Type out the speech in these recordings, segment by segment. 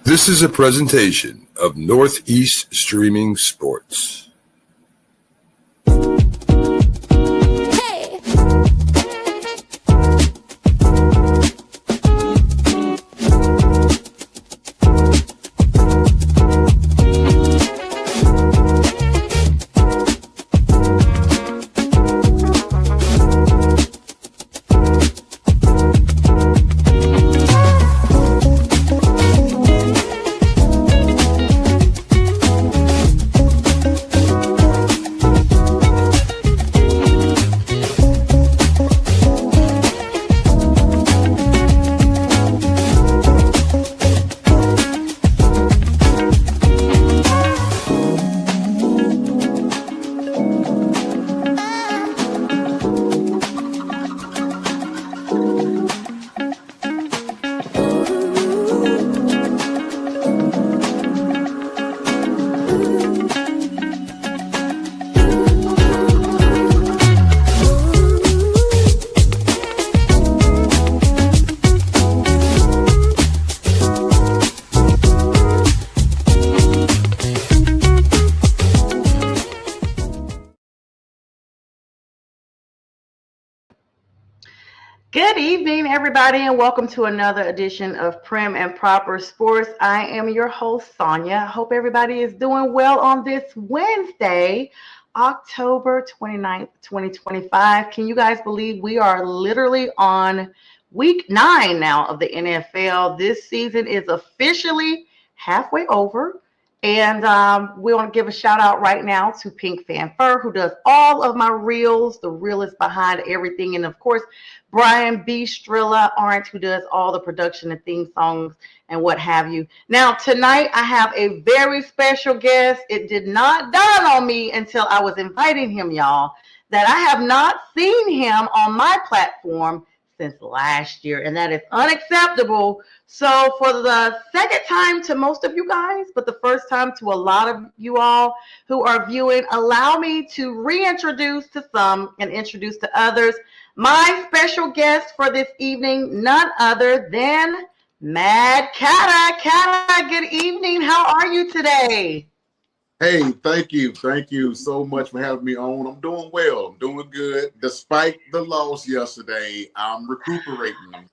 This is a presentation of Northeast Streaming Sports. Good evening, everybody, and welcome to another edition of Prim and Proper Sports. I am your host, Sonia. I hope everybody is doing well on this Wednesday, October 29th, 2025. Can you guys believe we are literally on week 9 now of the NFL? This season is officially halfway over. And we want to give a shout out right now to PINKfanFur, who does all of my reels, the realist behind everything. And of course, Brian B. Strilla Orange, who does all the production and theme songs and what have you. Now, tonight I have a very special guest. It did not dawn on me until I was inviting him, y'all, that I have not seen him on my platform since last year, and that is unacceptable. So for the second time to most of you guys, but the first time to a lot of you all who are viewing, allow me to reintroduce to some and introduce to others my special guest for this evening, none other than Mad Cata. Cata, good evening. How are you today? Hey, thank you. Thank you so much for having me on. I'm doing well. I'm doing good. Despite the loss yesterday, I'm recuperating.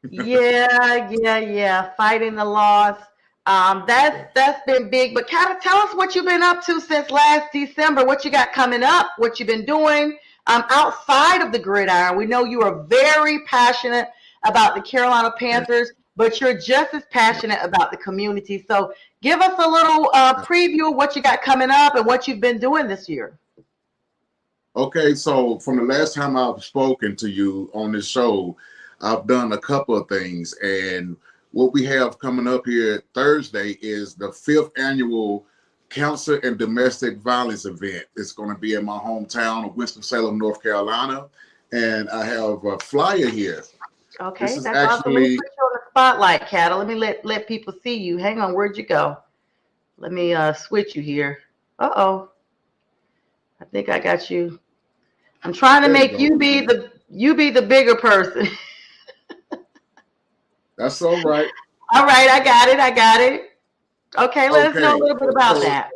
Yeah. Fighting the loss. That's been big. But Cata, tell us what you've been up to since last December, what you got coming up, what you've been doing outside of the gridiron. We know you are very passionate about the Carolina Panthers, but you're just as passionate about the community. So give us a little preview of what you got coming up and what you've been doing this year. Okay, so from the last time I've spoken to you on this show, I've done a couple of things. And what we have coming up here Thursday is the 5th annual Cancer and Domestic Violence event. It's going to be in my hometown of Winston-Salem, North Carolina. And I have a flyer here. Okay, that's actually awesome. Let me put you on the spotlight, Cata. Let me let people see you. Hang on, where'd you go? Let me switch you here. Uh-oh. I think I got you. I'm trying to make you be the bigger person. That's all right. All right, I got it. Okay, let us know a little bit about that.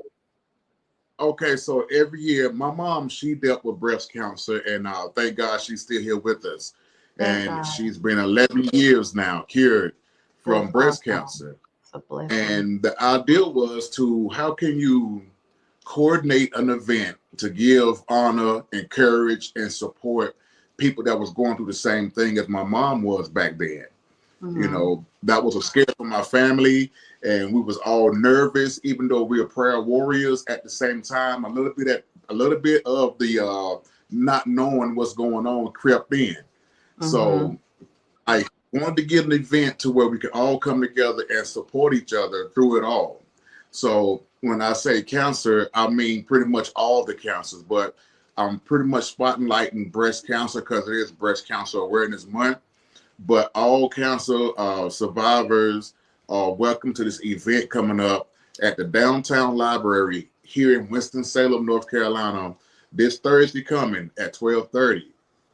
Okay, so every year, my mom, she dealt with breast cancer, and thank God she's still here with us. And she's been 11 years now cured from breast cancer. And the idea was how can you coordinate an event to give honor, encourage, and support people that was going through the same thing as my mom was back then. Mm-hmm. You know, that was a scare for my family, and we was all nervous, even though we are prayer warriors at the same time. A little bit of the not knowing what's going on crept in. Mm-hmm. So I wanted to get an event to where we could all come together and support each other through it all. So when I say cancer, I mean pretty much all the cancers, but I'm pretty much spotlighting breast cancer because it is Breast Cancer Awareness Month. But all cancer survivors are welcome to this event coming up at the Downtown Library here in Winston-Salem, North Carolina, this Thursday coming at 12:30.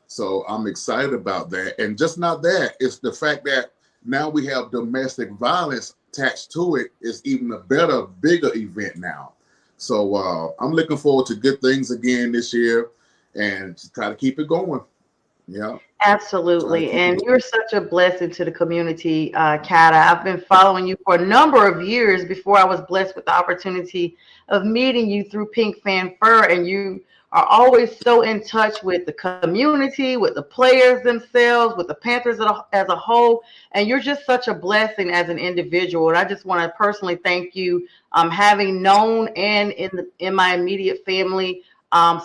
So I'm excited about that. And just not that, it's the fact that now we have domestic violence attached to it is even a better, bigger event now. So I'm looking forward to good things again this year and to try to keep it going. Yeah. Absolutely. And you're such a blessing to the community, Kata. I've been following you for a number of years before I was blessed with the opportunity of meeting you through Pink Fan Fur. And you are always so in touch with the community, with the players themselves, with the Panthers as a whole. And you're just such a blessing as an individual. And I just want to personally thank you, having known and in my immediate family,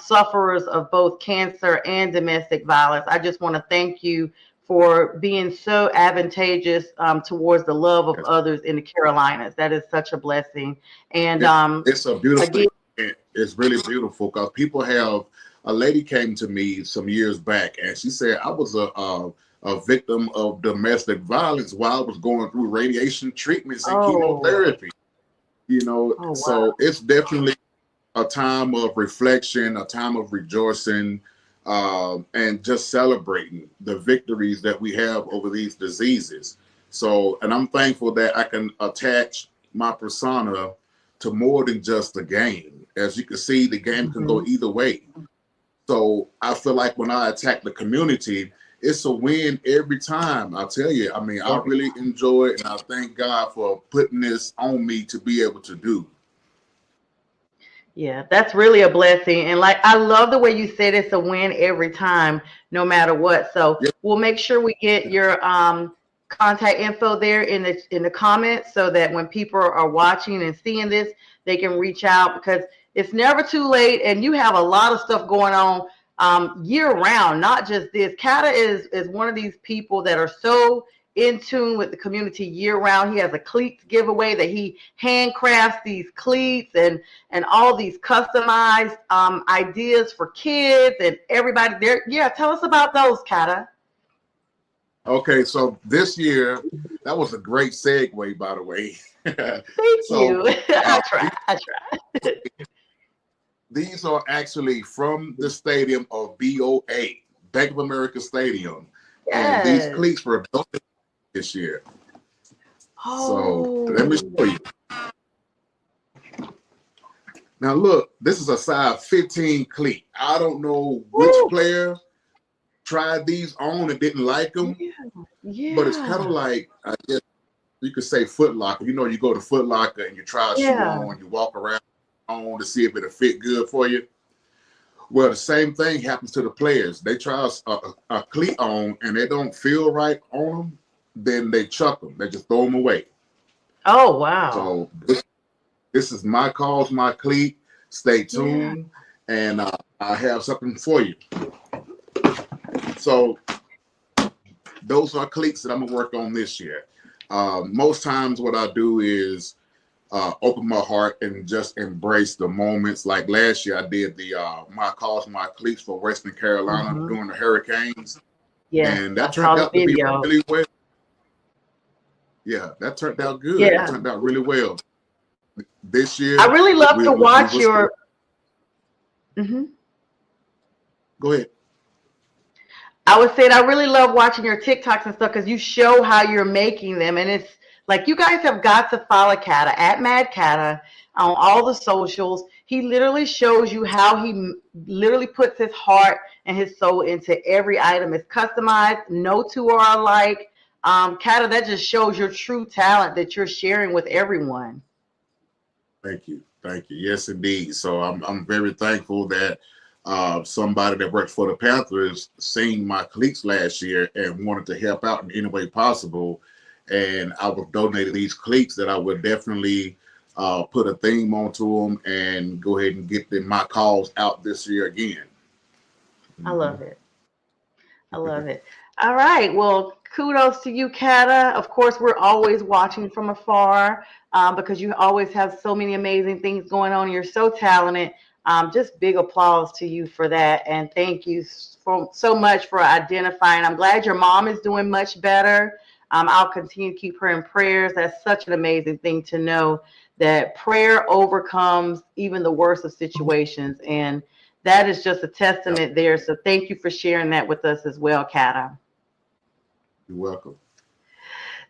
sufferers of both cancer and domestic violence. I just want to thank you for being so advantageous towards the love of others in the Carolinas. That is such a blessing. And it's a beautiful, it's really beautiful because people have, a lady came to me some years back and she said, I was a victim of domestic violence while I was going through radiation treatments and chemotherapy. You know, so it's definitely a time of reflection, a time of rejoicing, and just celebrating the victories that we have over these diseases. So, and I'm thankful that I can attach my persona to more than just the game. As you can see, the game can go either way. So I feel like when I attack the community, it's a win every time. I tell you, I mean, I really enjoy it, and I thank God for putting this on me to be able to do. Yeah, that's really a blessing. And like, I love the way you said it's a win every time, no matter what. So we'll make sure we get your contact info there in the comments so that when people are watching and seeing this, they can reach out, because it's never too late. And you have a lot of stuff going on year round, not just this. Kata is one of these people that are so in tune with the community year round. He has a cleats giveaway that he handcrafts these cleats and all these customized ideas for kids and everybody there. Yeah, tell us about those, Kata. Okay, so this year, that was a great segue, by the way. Thank you. I try. These are actually from the stadium of BOA, Bank of America Stadium. Yes. And these cleats were donated this year. So let me show you. Now look, this is a size 15 cleat. I don't know which player tried these on and didn't like them, but it's kind of like, I guess you could say Foot Locker. You know, you go to Foot Locker and you try a shoe on, you walk around on to see if it'll fit good for you. Well, the same thing happens to the players. They try a cleat on and they don't feel right on them, then they chuck them. They just throw them away. Oh, wow. So this is my cause, my cleat. Stay tuned, and I have something for you. So those are cleats that I'm going to work on this year. Most times what I do is open my heart and just embrace the moments. Like last year, I did the my cause, my cleats for Western Carolina during the hurricanes. Yeah, and that turned out to be really well. Yeah, that turned out good. It turned out really well. This year, I really love to watch your. Go ahead. I was saying I really love watching your TikToks and stuff because you show how you're making them, and it's like you guys have got to follow Kata at Mad Kata on all the socials. He literally shows you how he literally puts his heart and his soul into every item. It's customized. No two are alike. Kata, that just shows your true talent that you're sharing with everyone. Thank you. Thank you. Yes, indeed. So I'm very thankful that somebody that worked for the Panthers seen my cleats last year and wanted to help out in any way possible. And I was donated these cleats that I would definitely put a theme onto them and go ahead and get my cause out this year again. I love it. I love it. All right. Well, kudos to you, Kata. Of course, we're always watching from afar because you always have so many amazing things going on. You're so talented. Just big applause to you for that. And thank you so much for identifying. I'm glad your mom is doing much better. I'll continue to keep her in prayers. That's such an amazing thing to know, that prayer overcomes even the worst of situations. And that is just a testament there. So thank you for sharing that with us as well, Kata. You're welcome.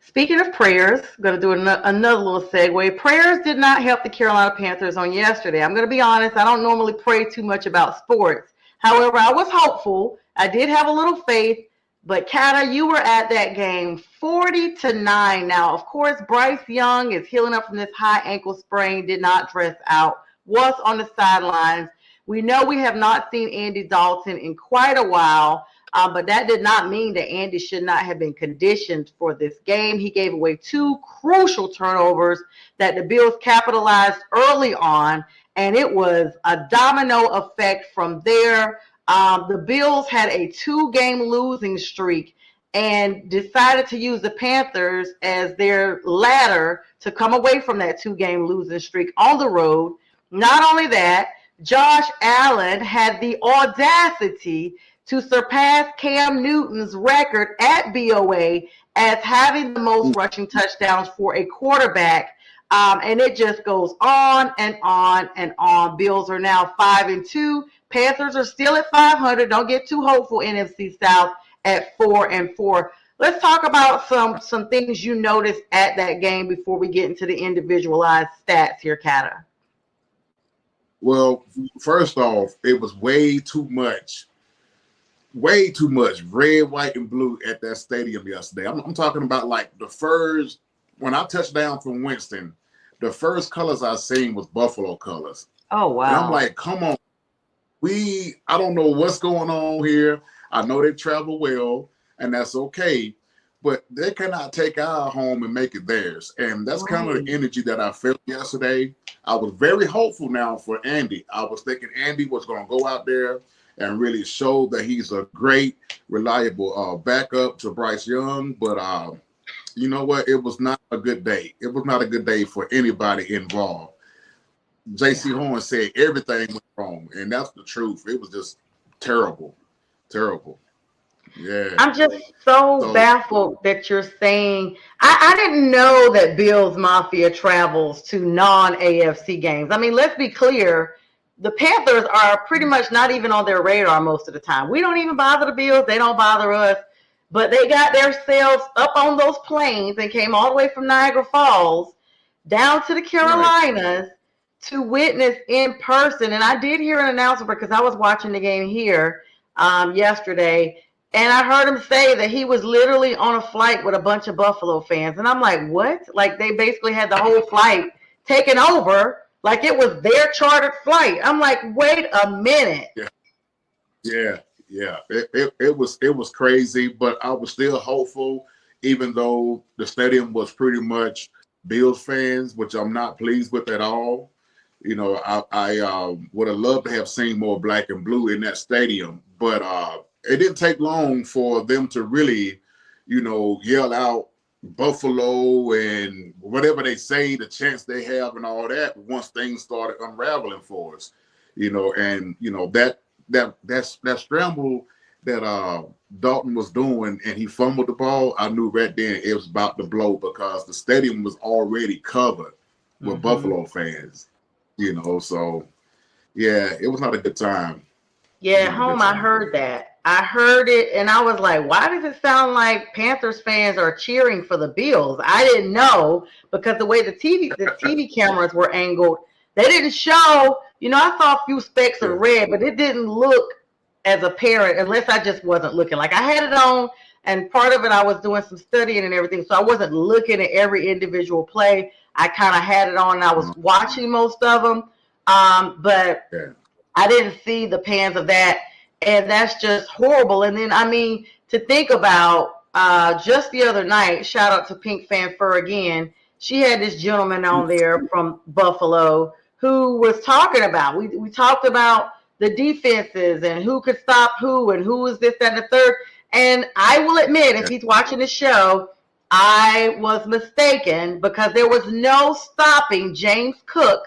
Speaking of prayers, I'm going to do another little segue. Prayers did not help the Carolina Panthers on yesterday. I'm going to be honest, I don't normally pray too much about sports. However, I was hopeful. I did have a little faith. But Kata, you were at that game 40-9. Now, of course, Bryce Young is healing up from this high ankle sprain, did not dress out, was on the sidelines. We know we have not seen Andy Dalton in quite a while. But that did not mean that Andy should not have been conditioned for this game. He gave away 2 crucial turnovers that the Bills capitalized early on, and it was a domino effect from there. The Bills had a 2-game losing streak and decided to use the Panthers as their ladder to come away from that 2-game losing streak on the road. Not only that, Josh Allen had the audacity to surpass Cam Newton's record at BOA as having the most rushing touchdowns for a quarterback. And it just goes on and on and on. Bills are now 5-2. Panthers are still at 500. Don't get too hopeful. NFC South at 4-4. Let's talk about some things you noticed at that game before we get into the individualized stats here, Kata. Well, first off, it was way too much red, white, and blue at that stadium yesterday. I'm talking about like when I touched down from Winston, the first colors I seen was Buffalo colors. Oh, wow. And I'm like, come on. I don't know what's going on here. I know they travel well, and that's okay. But they cannot take our home and make it theirs. And that's kind of the energy that I felt yesterday. I was very hopeful now for Andy. I was thinking Andy was going to go out there and really show that he's a great, reliable backup to Bryce Young. But you know what? It was not a good day. It was not a good day for anybody involved. J.C. Horn said everything went wrong, and that's the truth. It was just terrible. Yeah. I'm just so baffled that you're saying I didn't know that Bills Mafia travels to non-AFC games. I mean, let's be clear. The Panthers are pretty much not even on their radar most of the time. We don't even bother the Bills. They don't bother us. But they got themselves up on those planes and came all the way from Niagara Falls down to the Carolinas to witness in person. And I did hear an announcement because I was watching the game here yesterday. And I heard him say that he was literally on a flight with a bunch of Buffalo fans. And I'm like, what? Like they basically had the whole flight taken over like it was their chartered flight. I'm like, wait a minute. Yeah. It was crazy, but I was still hopeful, even though the stadium was pretty much Bills fans, which I'm not pleased with at all. You know, I would have loved to have seen more black and blue in that stadium, but it didn't take long for them to really, yell out Buffalo and whatever they say, the chance they have and all that once things started unraveling for us, and that scramble that Dalton was doing and he fumbled the ball, I knew right then it was about to blow because the stadium was already covered with Buffalo fans, so yeah, it was not a good time. Yeah, home, I heard that. I heard it, and I was like, why does it sound like Panthers fans are cheering for the Bills? I didn't know because the way the TV cameras were angled, they didn't show, I saw a few specks of red, but it didn't look as apparent unless I just wasn't looking. Like I had it on, and part of it I was doing some studying and everything, so I wasn't looking at every individual play. I kind of had it on, and I was watching most of them, but I didn't see the pans of that. And that's just horrible. And then, to think about just the other night, shout out to PINKfanFur again. She had this gentleman on there from Buffalo who was talking about, we talked about the defenses and who could stop who and who was this, that, and the third. And I will admit, if he's watching the show, I was mistaken because there was no stopping James Cook,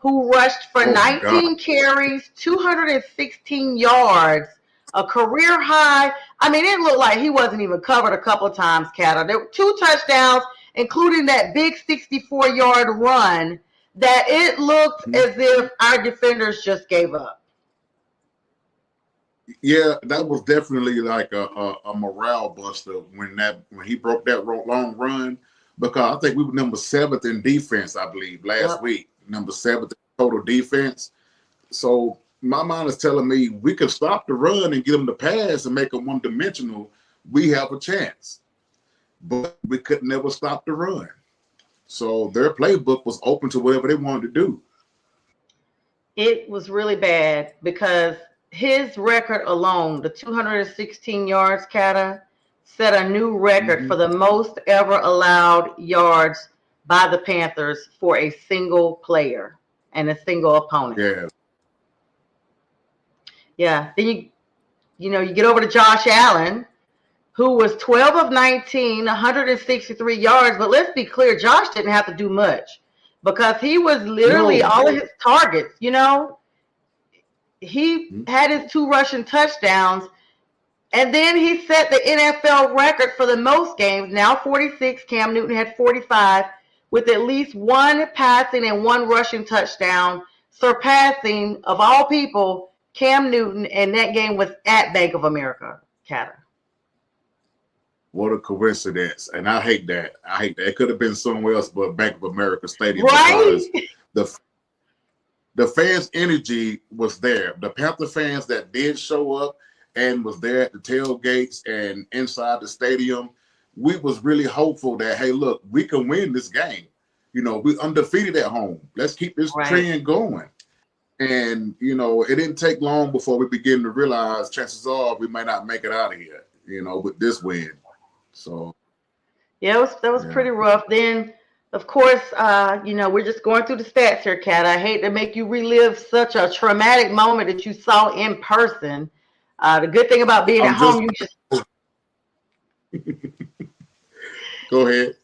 who rushed for 19 carries, 216 yards, a career high. It looked like he wasn't even covered a couple of times, Kata. There were 2 touchdowns, including that big 64-yard run, that it looked as if our defenders just gave up. Yeah, that was definitely like a morale buster when he broke that long run, because I think we were number 7th in defense, I believe, last week. Number 7th in total defense. So my mind is telling me we could stop the run and get them to pass and make them one-dimensional. We have a chance, but we could never stop the run. So their playbook was open to whatever they wanted to do. It was really bad because his record alone, the 216 yards, Kata, set a new record for the most ever allowed yards by the Panthers for a single player and a single opponent. Yeah. Yeah. Then you get over to Josh Allen, who was 12 of 19, 163 yards. But let's be clear, Josh didn't have to do much because he was literally all of his targets, He had his 2 rushing touchdowns, and then he set the NFL record for the most games, now 46. Cam Newton had 45, with at least 1 passing and 1 rushing touchdown, surpassing, of all people, Cam Newton, and that game was at Bank of America, Kata. What a coincidence. And I hate that. It could have been somewhere else but Bank of America Stadium. Right? Because the fans' energy was there. The Panther fans that did show up and was there at the tailgates and inside the stadium, we was really hopeful that, hey, look, we can win this game. We undefeated at home. Let's keep this trend going. And, it didn't take long before we began to realize chances are we may not make it out of here, with this win. So, yeah, that was pretty rough. Then, of course, we're just going through the stats here, Kat. I hate to make you relive such a traumatic moment that you saw in person. The good thing about being at home, you just go ahead.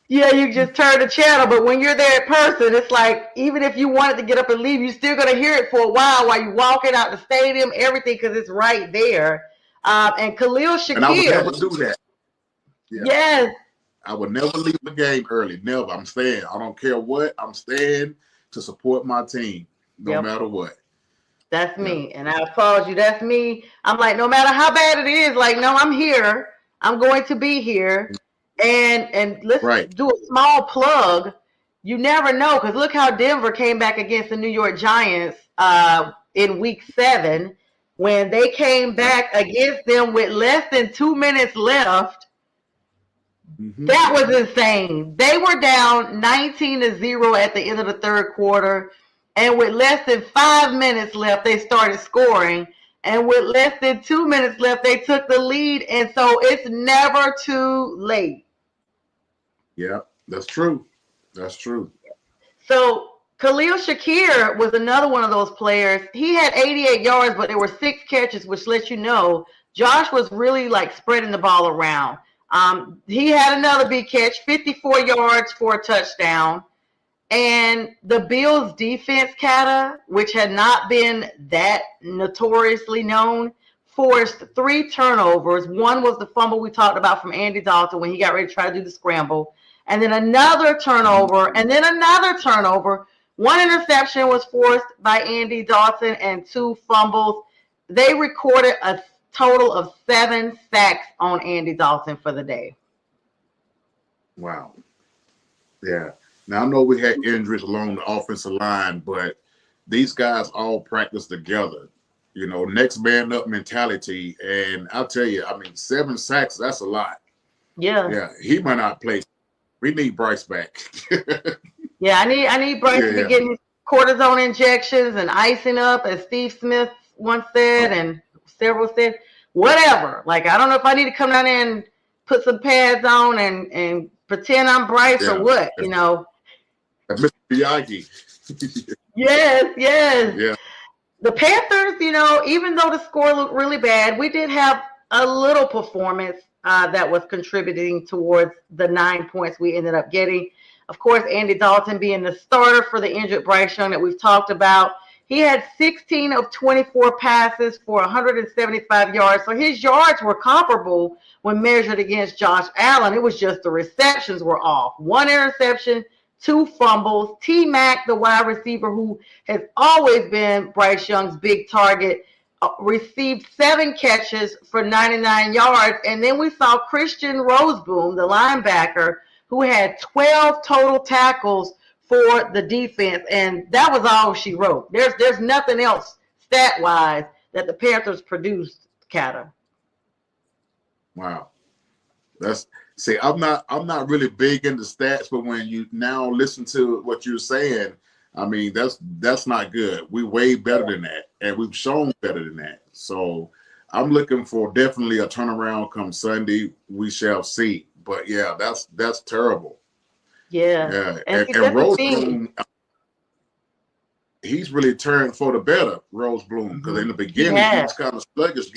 Yeah, you just turn the channel, but when you're there in person, it's like even if you wanted to get up and leave, you're still going to hear it for a while you're walking out the stadium, everything, because it's right there. And Khalil Shakir. And I would never do that. Yeah. Yes. I would never leave the game early. Never. I'm staying. I don't care what. I'm staying to support my team, no matter what. That's me. And I applaud you. That's me. I'm like, no matter how bad it is, like, no, I'm here. I'm going to be here. And let's do a small plug. You never know, because look how Denver came back against the New York Giants in week 7 when they came back against them with less than 2 minutes left. That was insane. They were down 19-0 at the end of the third quarter. And with less than 5 minutes left, they started scoring. And with less than 2 minutes left, they took the lead. And so it's never too late. Yeah, that's true. That's true. So Khalil Shakir was another one of those players. He had 88 yards, but there were 6 catches, which lets you know Josh was really like spreading the ball around. He had another big catch, 54 yards for a touchdown. And the Bills defense, Kata, which had not been that notoriously known, forced 3 turnovers. One was the fumble we talked about from Andy Dalton when he got ready to try to do the scramble. And then another turnover, and then another turnover. 1 interception was forced by Andy Dalton and 2 fumbles. They recorded a total of 7 sacks on Andy Dalton for the day. Wow. Yeah. Now, I know we had injuries along the offensive line, but these guys all practice together. Next man up mentality. And I'll tell you, 7 sacks, that's a lot. Yeah. Yeah. He might not play. We need Bryce back. Yeah, I need Bryce to be getting cortisone injections and icing up, as Steve Smith once said, and several said. Whatever. Like, I don't know if I need to come down there and put some pads on and pretend I'm Bryce or what, Mr. Miyagi. Yes. Yeah. The Panthers, even though the score looked really bad, we did have a little performance that was contributing towards the 9 points we ended up getting. Of course, Andy Dalton being the starter for the injured Bryce Young that we've talked about. He had 16 of 24 passes for 175 yards. So his yards were comparable when measured against Josh Allen. It was just the receptions were off. 1 interception, 2 fumbles. T-Mac, the wide receiver who has always been Bryce Young's big target, received 7 catches for 99 yards. And then we saw Christian Roseboom, the linebacker, who had 12 total tackles for the defense. And that was all she wrote. There's nothing else stat-wise that the Panthers produced, Kata. Wow. I'm not really big into stats, but when you now listen to what you're saying, I mean, that's not good. We way better than that, and we've shown better than that. So I'm looking for definitely a turnaround come Sunday. We shall see. But yeah, that's terrible. Yeah. And Rosebloom, he's really turned for the better, Rosebloom, because in the beginning he was kind of sluggish.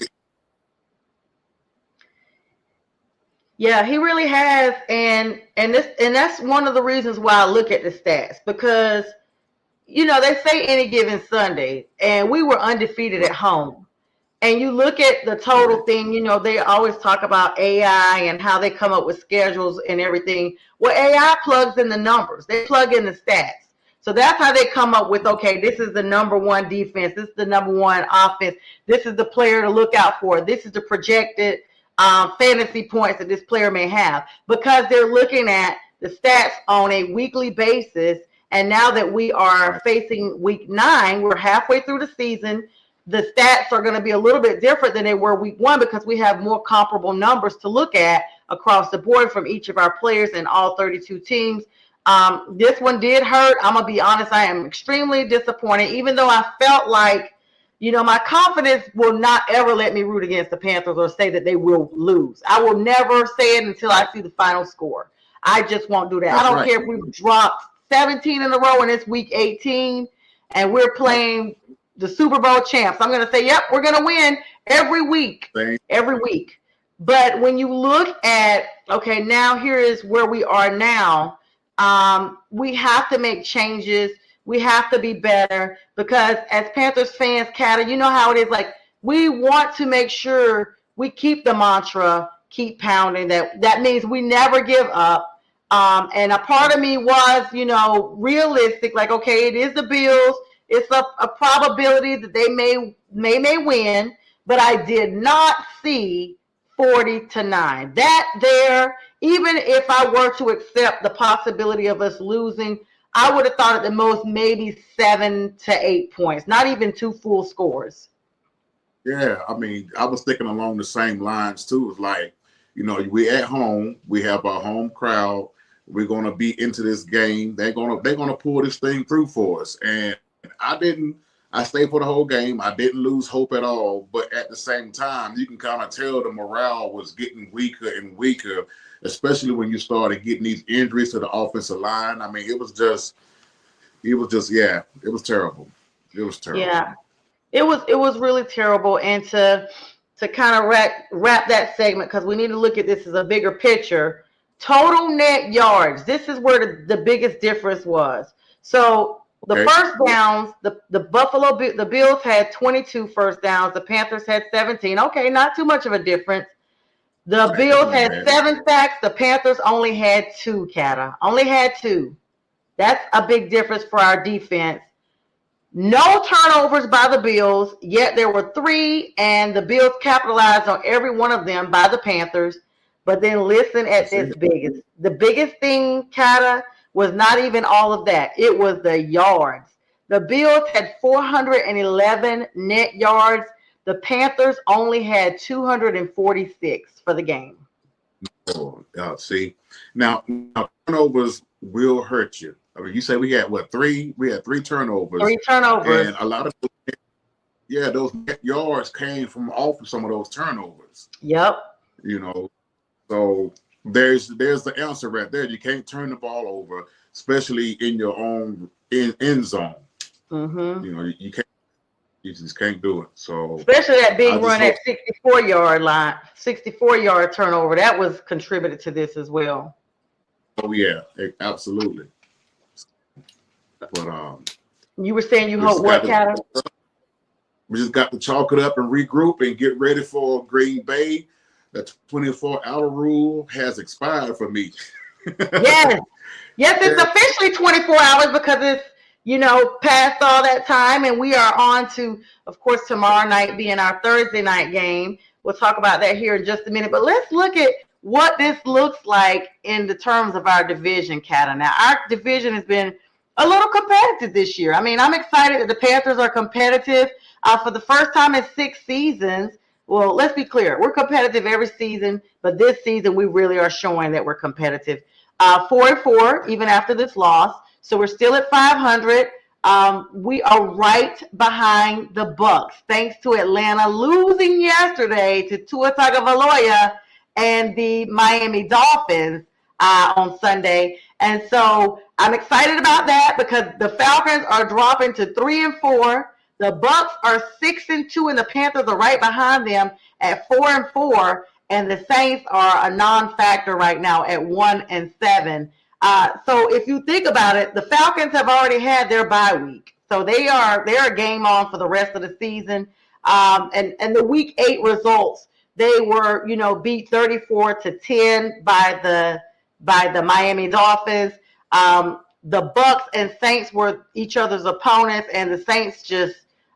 Yeah, he really has, and that's one of the reasons why I look at the stats, because they say any given Sunday, and we were undefeated at home. And you look at the total thing, they always talk about AI and how they come up with schedules and everything. Well, AI plugs in the numbers. They plug in the stats. So that's how they come up with, okay, this is the number 1 defense. This is the number 1 offense. This is the player to look out for. This is the projected fantasy points that this player may have, because they're looking at the stats on a weekly basis. And now that we are facing week 9, we're halfway through the season. The stats are going to be a little bit different than they were week 1, because we have more comparable numbers to look at across the board from each of our players in all 32 teams. This one did hurt. I'm going to be honest. I am extremely disappointed, even though I felt like, my confidence will not ever let me root against the Panthers or say that they will lose. I will never say it until I see the final score. I just won't do that. I don't care if we've dropped 17 in a row and it's week 18 and we're playing the Super Bowl champs. I'm going to say, yep, we're going to win every week. Every week. But when you look at, okay, now here is where we are now. We have to make changes. We have to be better, because as Panthers fans, Kata, you know how it is. Like, we want to make sure we keep the mantra, keep pounding. That means we never give up. And a part of me was, realistic. Like, okay, it is the Bills. It's a probability that they may win, but I did not see 40-9. That there, even if I were to accept the possibility of us losing, I would have thought at the most maybe 7 to 8 points, not even 2 full scores. Yeah, I mean, I was thinking along the same lines too. It's like, we at home, we have our home crowd. We're gonna be into this game. They're gonna pull this thing through for us. And I stayed for the whole game. I didn't lose hope at all. But at the same time, you can kind of tell the morale was getting weaker and weaker, especially when you started getting these injuries to the offensive line. I mean, it was terrible. It was terrible. Yeah, it was really terrible. And to kind of wrap that segment, because we need to look at this as a bigger picture. Total net yards. This is where the biggest difference was. So the first downs, the Bills had 22 first downs. The Panthers had 17. Okay, not too much of a difference. The Bills had 7 sacks. The Panthers only had 2, Kata. Only had 2. That's a big difference for our defense. No turnovers by the Bills, yet there were 3, and the Bills capitalized on every one of them by the Panthers. But then listen at this biggest. The biggest thing, Kata, was not even all of that. It was the yards. The Bills had 411 net yards. The Panthers only had 246 for the game. Oh, see, now turnovers will hurt you. I mean, you say we had 3? We had 3 turnovers. 3 turnovers, and a lot of those net yards came from off of some of those turnovers. Yep. So there's the answer right there. You can't turn the ball over, especially in your own end zone. Mm-hmm. You can't. You just can't do it. So especially that big run at 64-yard line, 64-yard turnover, that was contributed to this as well. Oh yeah, absolutely. But you were saying you hope what, Kata? We just got to chalk it up and regroup and get ready for Green Bay. The 24-hour rule has expired for me. Yes, it's officially 24 hours because past all that time, and we are on to, of course, tomorrow night being our Thursday night game. We'll talk about that here in just a minute. But let's look at what this looks like in the terms of our division, Kata. Now, our division has been a little competitive this year. I mean, I'm excited that the Panthers are competitive for the first time in 6 seasons. Well, let's be clear. We're competitive every season, but this season we really are showing that we're competitive. 4-4, even after this loss. So we're still at 500. We are right behind the Bucks, thanks to Atlanta losing yesterday to Tua Tagovailoa and the Miami Dolphins on Sunday. And so I'm excited about that because the Falcons are dropping to 3-4. The Bucks are 6-2, and the Panthers are right behind them at 4-4. And the Saints are a non-factor right now at 1-7. So if you think about it, the Falcons have already had their bye week, so they're game on for the rest of the season. And the week 8 results, they were beat 34-10 by the Miami Dolphins. The Bucks and Saints were each other's opponents, and the Saints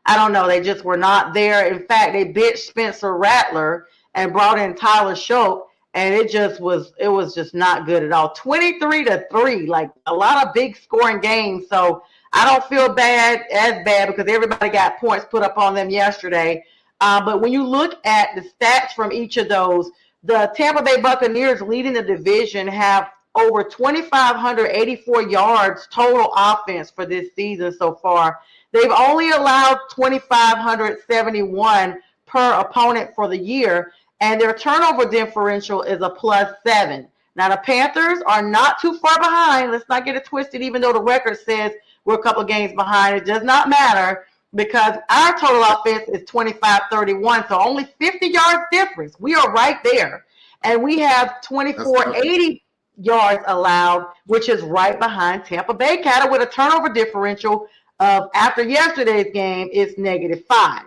I don't know, they just were not there. In fact, they benched Spencer Rattler and brought in Tyler Shope, and it was just not good at all. 23-3, like a lot of big scoring games. So I don't feel as bad because everybody got points put up on them yesterday. But when you look at the stats from each of those, the Tampa Bay Buccaneers leading the division have over 2,584 yards total offense for this season so far. They've only allowed 2,571 per opponent for the year, and their turnover differential is a +7. Now, the Panthers are not too far behind. Let's not get it twisted, even though the record says we're a couple of games behind. It does not matter because our total offense is 25-31, so only 50 yards difference. We are right there. And we have 2,480 yards allowed, which is right behind Tampa Bay Cattle with a turnover differential of, after yesterday's game, is -5.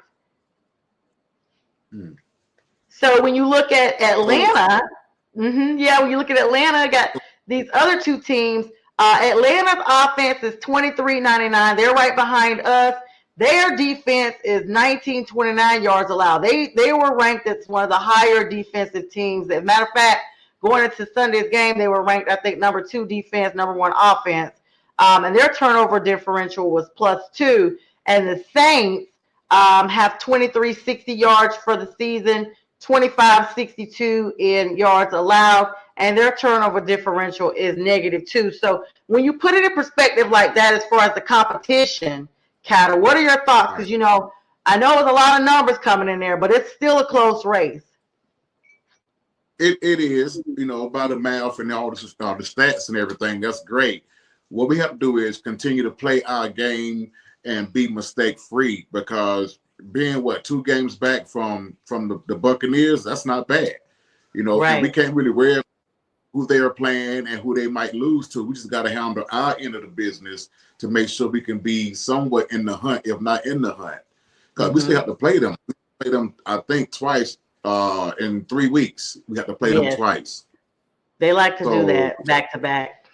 So when you look at Atlanta, when you look at Atlanta, got these other 2 teams. Atlanta's offense is 23.99. They're right behind us. Their defense is 19.29 yards allowed. They were ranked as one of the higher defensive teams. As a matter of fact, going into Sunday's game, they were ranked, I think, number 2 defense, number 1 offense. And their turnover differential was +2. And the Saints have 2360 yards for the season, 2562 in yards allowed, and their turnover differential is -2. So when you put it in perspective like that, as far as the competition, Kata, what are your thoughts? Because, I know there's a lot of numbers coming in there, but it's still a close race. It is, by the math and all the stats and everything. That's great. What we have to do is continue to play our game and be mistake-free, because being 2 games back from the Buccaneers, that's not bad. Right. We can't really worry about who they are playing and who they might lose to. We just got to handle our end of the business to make sure we can be somewhat in the hunt, if not in the hunt. Because we still have to play them. We play them, I think, twice in 3 weeks. We have to play them twice. They like to do that back-to-back.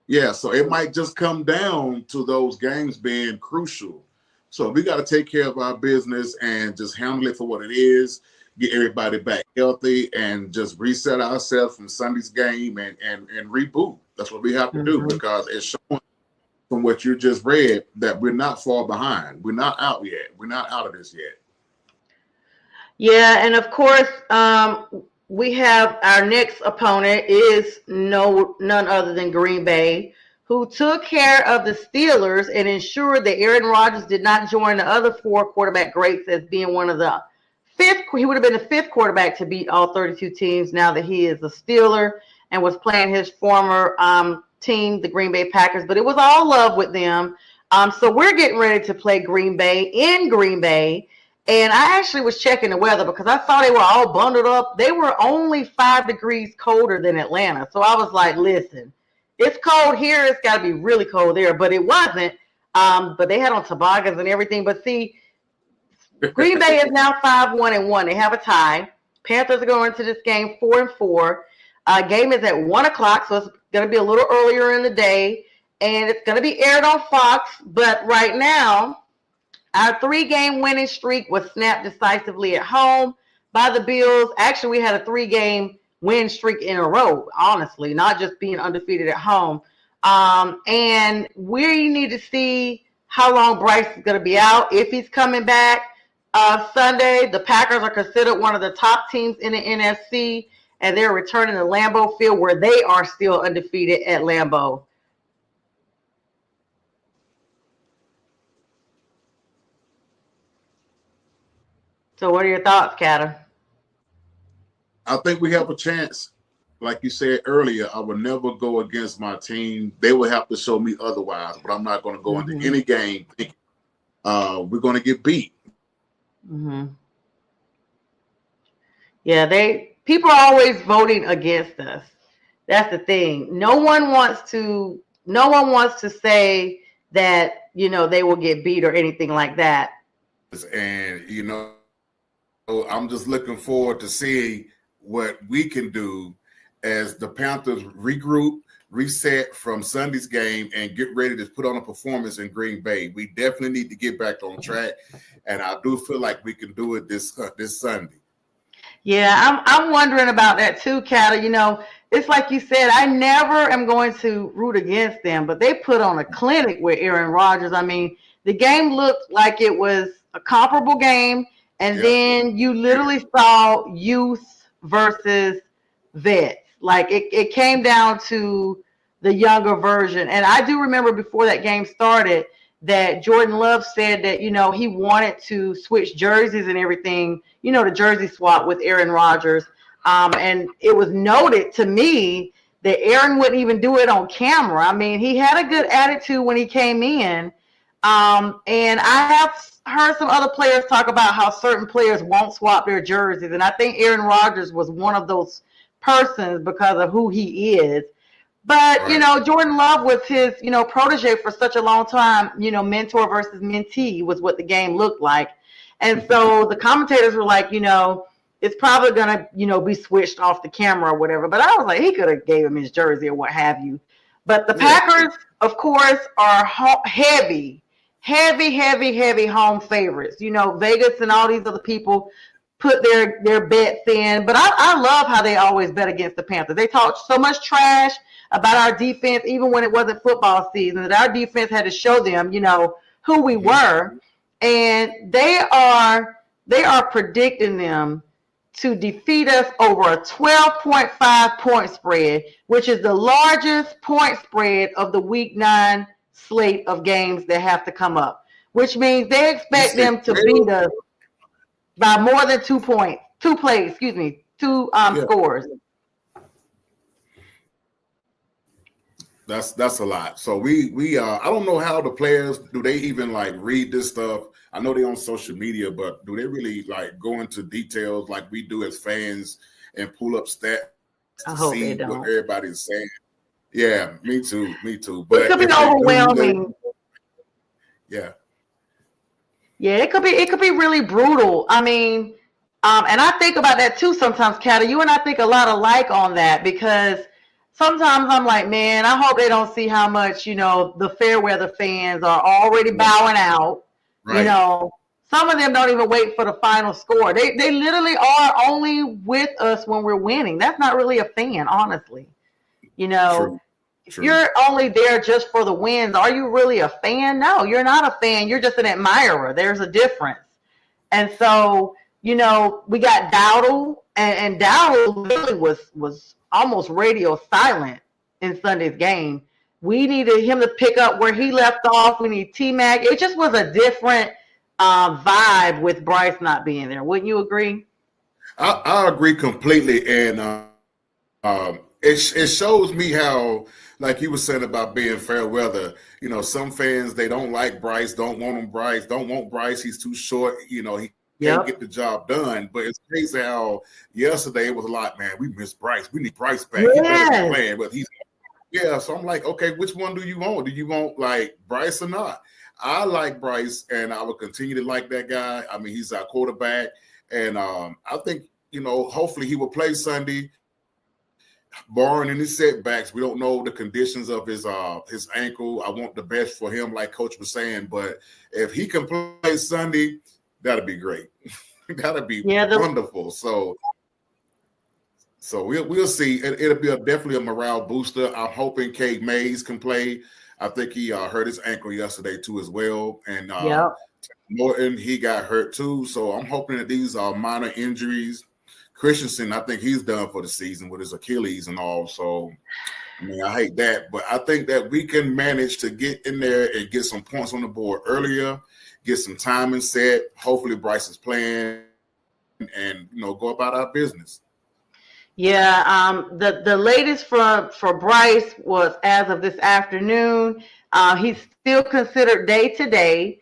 Yeah, so it might just come down to those games being crucial. So we got to take care of our business and just handle it for what it is, get everybody back healthy, and just reset ourselves from Sunday's game and reboot. That's what we have to do, because it's showing from what you just read that we're not far behind. We're not out yet. We're not out of this yet. Yeah, and of course, we have our next opponent is none other than Green Bay, who took care of the Steelers and ensured that Aaron Rodgers did not join the other 4 quarterback greats as being one of the 5th. He would have been the 5th quarterback to beat all 32 teams now that he is a Steeler and was playing his former team, the Green Bay Packers. But it was all love with them. So we're getting ready to play Green Bay in Green Bay. And I actually was checking the weather because I saw they were all bundled up. They were only 5 degrees colder than Atlanta. So I was like, listen, it's cold here. It's got to be really cold there. But it wasn't. But they had on toboggans and everything. But see, Green Bay is now 5-1-1. They have a tie. Panthers are going into this game 4-4. Game is at 1 o'clock, so it's going to be a little earlier in the day. and it's going to be aired on Fox. But right now, our 3-game winning streak was snapped decisively at home by the Bills. Actually, we had a 3-game win streak in a row, honestly, not just being undefeated at home. And we need to see how long Bryce is going to be out, if he's coming back. Sunday, the Packers are considered one of the top teams in the NFC, and they're returning to Lambeau Field, where they are still undefeated at Lambeau. So what are your thoughts, Kata? I think we have a chance. Like you said earlier, I would never go against my team. They will have to show me otherwise, but I'm not going to go into any game thinking we're going to get beat. Yeah, people are always voting against us. That's the thing. No one wants to say that, they will get beat or anything like that. And, I'm just looking forward to seeing what we can do as the Panthers regroup, reset from Sunday's game, and get ready to put on a performance in Green Bay. We definitely need to get back on track, and I do feel like we can do it this Sunday. Yeah, I'm wondering about that too, Kata. It's like you said, I never am going to root against them, but they put on a clinic with Aaron Rodgers. I mean, the game looked like it was a comparable game, and then you literally saw youth versus vets. Like it came down to the younger version. And I do remember before that game started that Jordan Love said that, he wanted to switch jerseys and everything, the jersey swap with Aaron Rodgers. And it was noted to me that Aaron wouldn't even do it on camera. I mean, he had a good attitude when he came in. And I have heard some other players talk about how certain players won't swap their jerseys. And I think Aaron Rodgers was one of those persons because of who he is. But, Jordan Love was his, protege for such a long time. Mentor versus mentee was what the game looked like. And so the commentators were like, it's probably going to, be switched off the camera or whatever. But I was like, he could have gave him his jersey or what have you. But the Packers, of course, are heavy home favorites. Vegas and all these other people put their bets in. But I love how they always bet against the Panthers. They talk so much trash about our defense, even when it wasn't football season, that our defense had to show them, who we were. And they are predicting them to defeat us over a 12.5 point spread, which is the largest point spread of the Week 9 slate of games that have to come up, which means they expect them to beat us by more than 2 points, scores. That's a lot. So we I don't know how the players, do they even like read this stuff? I know they're on social media, but do they really like go into details like we do as fans and pull up stats to see what everybody's saying? Yeah, me too. But it could be overwhelming. Yeah, it could be really brutal. I mean, and I think about that too sometimes, Kata. You and I think a lot alike on that, because sometimes I'm like, man, I hope they don't see how much, the fair weather fans are already bowing out. Right. Some of them don't even wait for the final score. They literally are only with us when we're winning. That's not really a fan, honestly. True. If you're only there just for the wins, are you really a fan? No, you're not a fan. You're just an admirer. There's a difference. And so, we got Dowdle, and Dowdle really was almost radio silent in Sunday's game. We needed him to pick up where he left off. We need T-Mac. It just was a different vibe with Bryce not being there. Wouldn't you agree? I agree completely. And it shows me how, like you were saying about being fair weather, some fans, they don't like Bryce, don't want Bryce. He's too short. He can't get the job done. But it's crazy how yesterday it was a lot, man, we miss Bryce. We need Bryce back. He better be playing, but so I'm like, okay, which one do you want? Do you want like Bryce or not? I like Bryce, and I will continue to like that guy. I mean, he's our quarterback, and I think, hopefully he will play Sunday. barring any setbacks, we don't know the conditions of his ankle. I want the best for him, like Coach was saying. But if he can play Sunday, that'd be great. That'd be wonderful. So we'll see. It'll be definitely a morale booster. I'm hoping Cade Mays can play. I think he hurt his ankle yesterday too as well. And Norton, he got hurt too. So I'm hoping that these are minor injuries. Christensen, I think he's done for the season with his Achilles and all. So, I mean, I hate that. But I think that we can manage to get in there and get some points on the board earlier, get some timing set. Hopefully Bryce is playing and, go about our business. Yeah, the latest for Bryce was as of this afternoon. He's still considered day-to-day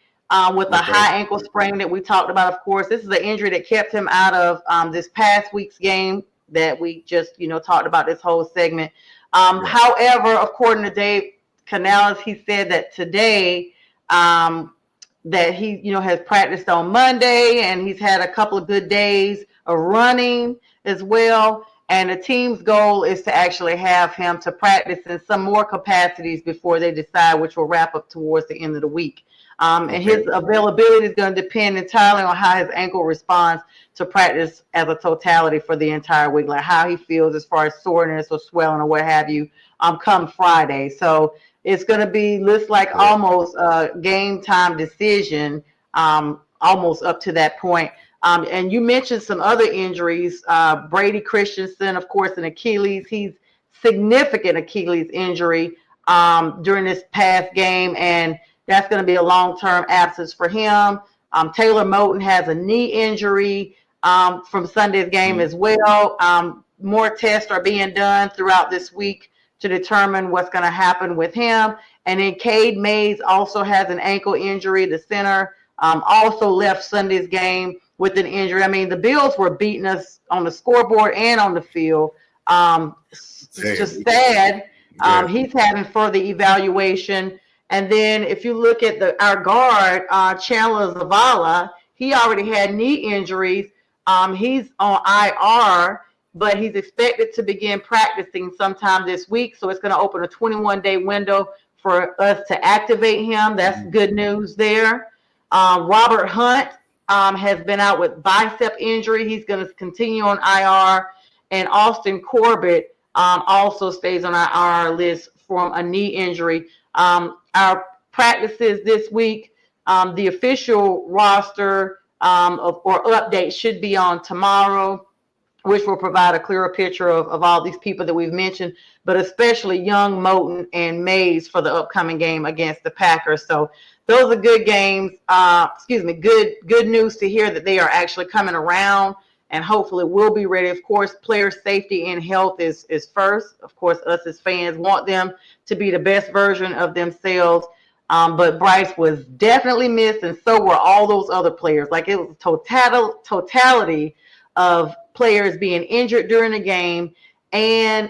with a high ankle sprain that we talked about. Of course, this is an injury that kept him out of this past week's game that we just talked about this whole segment. However, according to Dave Canales, he said that today that he has practiced on Monday and he's had a couple of good days of running as well. And the team's goal is to actually have him to practice in some more capacities before they decide, which will wrap up towards the end of the week. And his availability is going to depend entirely on how his ankle responds to practice as a totality for the entire week, like how he feels as far as soreness or swelling or what have you, come Friday. So it's going to be looks like almost a game time decision, almost up to that point. And you mentioned some other injuries. Brady Christensen, of course, an Achilles. He's significant Achilles injury during this past game, and that's going to be a long-term absence for him. Taylor Moton has a knee injury from Sunday's game as well. More tests are being done throughout this week to determine what's going to happen with him. And then Cade Mays also has an ankle injury. The center also left Sunday's game with an injury. I mean, the Bills were beating us on the scoreboard and on the field. It's just sad. He's having further evaluation. And then if you look at our guard, Chandler Zavala, he already had knee injuries. He's on IR, but he's expected to begin practicing sometime this week. So it's going to open a 21-day window for us to activate him. That's good news there. Robert Hunt has been out with bicep injury. He's going to continue on IR. And Austin Corbett also stays on our IR list from a knee injury. Our practices this week, the official roster or update should be on tomorrow, which will provide a clearer picture of all these people that we've mentioned, but especially Young, Moton, and Mays for the upcoming game against the Packers. So those are good games. Good news to hear that they are actually coming around, and hopefully we'll be ready. Of course, player safety and health is first. Of course, us as fans want them to be the best version of themselves. But Bryce was definitely missed, and so were all those other players. Like, it was a totality of players being injured during the game and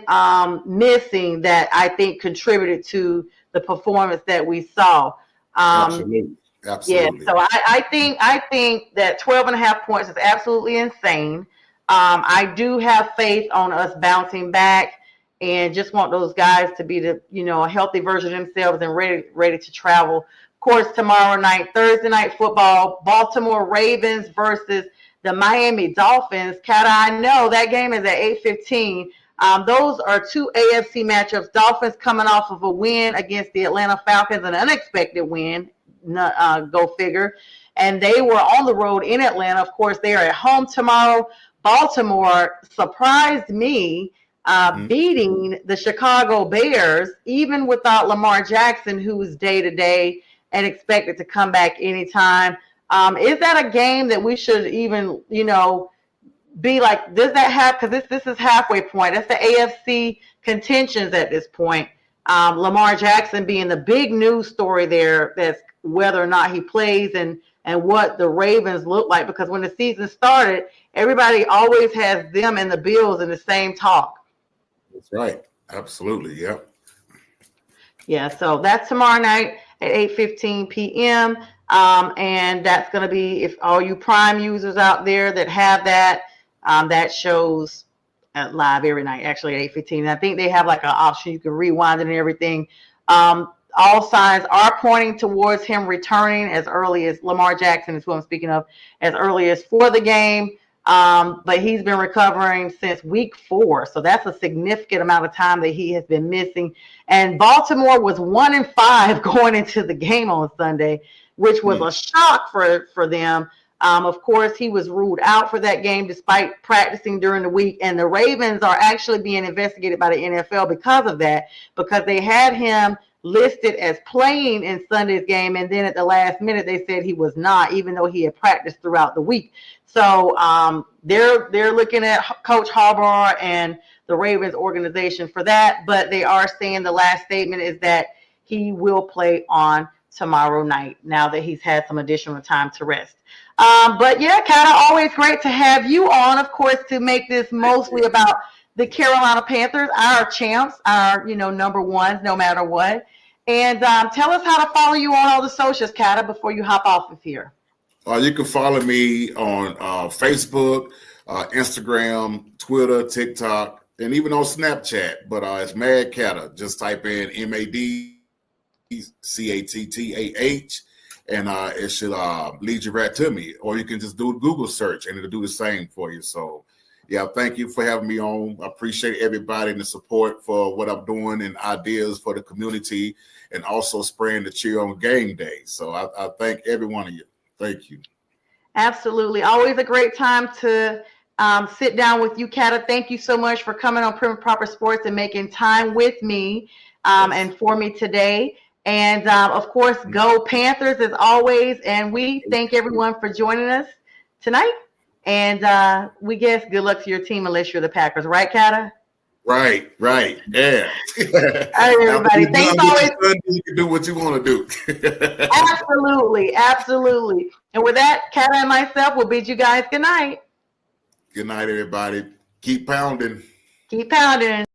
missing that I think contributed to the performance that we saw. Absolutely. Yeah, so I think that 12.5 points is absolutely insane. I do have faith on us bouncing back and just want those guys to be a healthy version of themselves and ready to travel. Of course, tomorrow night, Thursday night football, Baltimore Ravens versus the Miami Dolphins. Kata, I know that game is at 8:15. Those are two AFC matchups. Dolphins coming off of a win against the Atlanta Falcons, an unexpected win, go figure. And they were on the road in Atlanta. Of course, they are at home tomorrow. Baltimore surprised me beating the Chicago Bears, even without Lamar Jackson, who is day-to-day and expected to come back anytime. Is that a game that we should even, be like, does that have, because this is halfway point. That's the AFC contentions at this point. Lamar Jackson being the big news story there, that's whether or not he plays and what the Ravens look like, because when the season started, everybody always has them and the Bills in the same talk. That's right. Absolutely. Yep. Yeah, so that's tomorrow night at 8:15 p.m. And that's going to be, if all you Prime users out there that have that, that shows live every night, actually at 8:15. And I think they have like an option you can rewind it and everything. All signs are pointing towards him returning as early as Lamar Jackson is who I'm speaking of, as early as for the game. But he's been recovering since week 4. So that's a significant amount of time that he has been missing. And Baltimore was 1-5 going into the game on Sunday, which was a shock for them. Of course, he was ruled out for that game despite practicing during the week. And the Ravens are actually being investigated by the NFL because of that, because they had him listed as playing in Sunday's game, and then at the last minute they said he was not, even though he had practiced throughout the week. So they're looking at Coach Harbaugh and the Ravens organization for that, but they are saying the last statement is that he will play on tomorrow night now that he's had some additional time to rest. But yeah, kind of always great to have you on, of course, to make this mostly about the Carolina Panthers, our champs, our number ones, no matter what. And tell us how to follow you on all the socials, Kata, before you hop off of here. You can follow me on Facebook, Instagram, Twitter, TikTok, and even on Snapchat. But it's Mad Catter. Just type in MADCATTAH, and it should lead you right to me. Or you can just do a Google search, and it'll do the same for you. So, yeah, thank you for having me on. I appreciate everybody and the support for what I'm doing and ideas for the community, and also spraying the cheer on game day. So I thank every one of you. Thank you. Absolutely. Always a great time to sit down with you, Kata. Thank you so much for coming on Prim and Proper Sports and making time with me and for me today. And, of course, go Panthers as always. And we thank everyone for joining us tonight. And we guess good luck to your team unless you're the Packers. Right, Kata? Right. Yeah. All right, everybody. Thanks always. You can do what you want to do. Absolutely. And with that, Kata and myself will bid you guys good night. Good night, everybody. Keep pounding. Keep pounding.